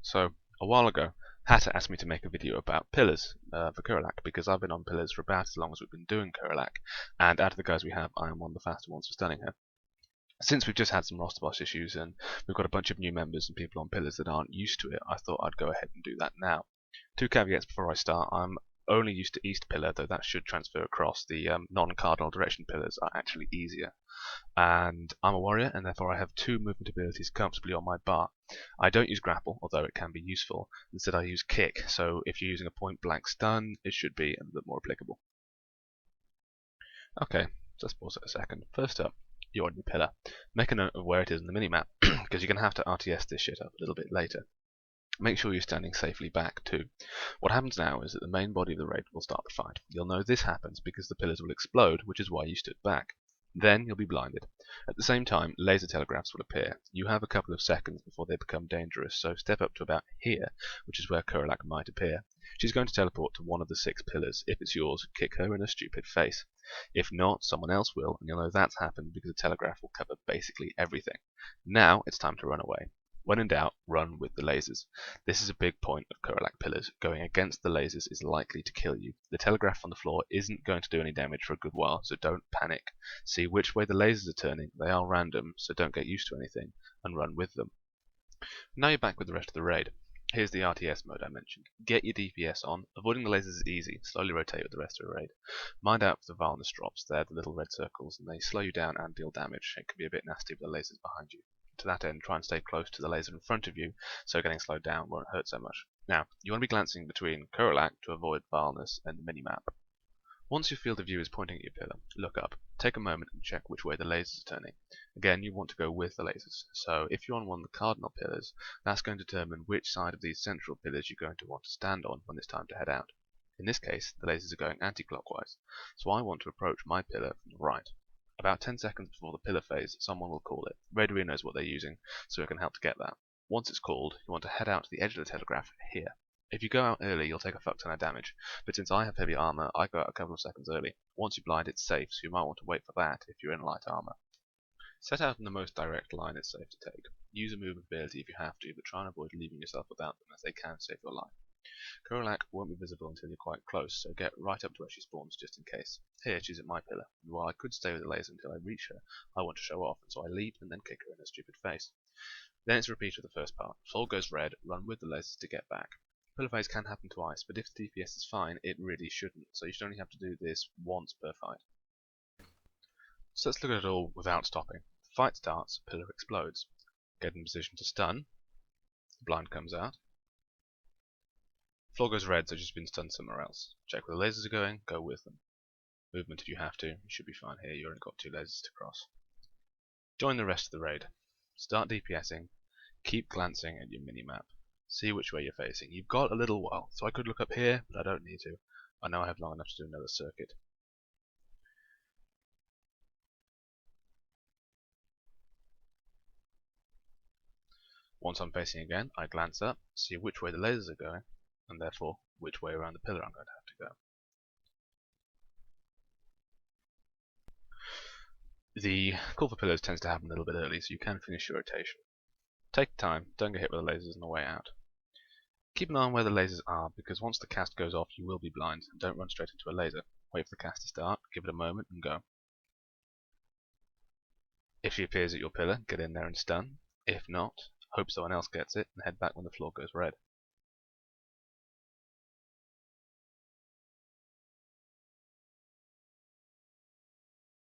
So, a while ago, Hatter asked me to make a video about pillars for Kuralak because I've been on pillars for about as long as we've been doing Kuralak, and out of the guys we have, I am one of the faster ones for stunning her. Since we've just had some roster boss issues and we've got a bunch of new members and people on pillars that aren't used to it, I thought I'd go ahead and do that now. Two caveats before I start. I'm only used to East pillar, though that should transfer across. The non-cardinal direction pillars are actually easier. And I'm a warrior, and therefore I have two movement abilities comfortably on my bar. I don't use grapple, although it can be useful. Instead I use kick, so if you're using a point-blank stun, it should be a bit more applicable. Okay, so let's pause it a second. First up, you're on your pillar. Make a note of where it is in the minimap, because you're going to have to RTS this shit up a little bit later. Make sure you're standing safely back too. What happens now is that the main body of the raid will start the fight. You'll know this happens because the pillars will explode, which is why you stood back. Then you'll be blinded. At the same time, laser telegraphs will appear. You have a couple of seconds before they become dangerous, so step up to about here, which is where Kuralak might appear. She's going to teleport to one of the 6 pillars. If it's yours, kick her in her stupid face. If not, someone else will, and you'll know that's happened because the telegraph will cover basically everything. Now it's time to run away. When in doubt, run with the lasers. This is a big point of Kuralak pillars. Going against the lasers is likely to kill you. The telegraph on the floor isn't going to do any damage for a good while, so don't panic. See which way the lasers are turning. They are random, so don't get used to anything, and run with them. Now you're back with the rest of the raid. Here's the RTS mode I mentioned. Get your DPS on. Avoiding the lasers is easy. Slowly rotate with the rest of the raid. Mind out for the vileness drops. They're the little red circles, and they slow you down and deal damage. It can be a bit nasty with the lasers behind you. To that end, try and stay close to the laser in front of you, so getting slowed down won't hurt so much. Now, you want to be glancing between Kuralak to avoid vileness and the minimap. Once your field of view is pointing at your pillar, look up. Take a moment and check which way the lasers are turning. Again, you want to go with the lasers. So if you're on one of the cardinal pillars, that's going to determine which side of these central pillars you're going to want to stand on when it's time to head out. In this case, the lasers are going anti-clockwise, so I want to approach my pillar from the right. About 10 seconds before the pillar phase, someone will call it. Raid knows what they're using, so it can help to get that. Once it's called, you want to head out to the edge of the telegraph here. If you go out early, you'll take a fuck ton of damage, but since I have heavy armor, I go out a couple of seconds early. Once you're blind, it's safe, so you might want to wait for that if you're in light armor. Set out in the most direct line it's safe to take. Use a movement ability if you have to, but try and avoid leaving yourself without them, as they can save your life. Kuralak won't be visible until you're quite close, so get right up to where she spawns just in case. Here, she's at my pillar, and while I could stay with the laser until I reach her, I want to show off, and so I leap and then kick her in her stupid face. Then it's a repeat of the first part. If all goes red, run with the lasers to get back. Pillar phase can happen twice, but if the DPS is fine, it really shouldn't, so you should only have to do this once per fight. So let's look at it all without stopping. The fight starts, pillar explodes. Get in position to stun. The blind comes out. Floor goes red, so she's been stunned somewhere else. Check where the lasers are going, go with them. Movement if you have to, you should be fine here, you only got 2 lasers to cross. Join the rest of the raid. Start DPSing, keep glancing at your minimap. See which way you're facing. You've got a little while, so I could look up here, but I don't need to. I know I have long enough to do another circuit. Once I'm facing again, I glance up, see which way the lasers are going, and therefore which way around the pillar I'm going to have to go. The call for pillars tends to happen a little bit early, so you can finish your rotation. Take time, don't get hit with the lasers on the way out. Keep an eye on where the lasers are, because once the cast goes off you will be blind, and don't run straight into a laser. Wait for the cast to start, give it a moment, and go. If she appears at your pillar, get in there and stun. If not, hope someone else gets it, and head back when the floor goes red.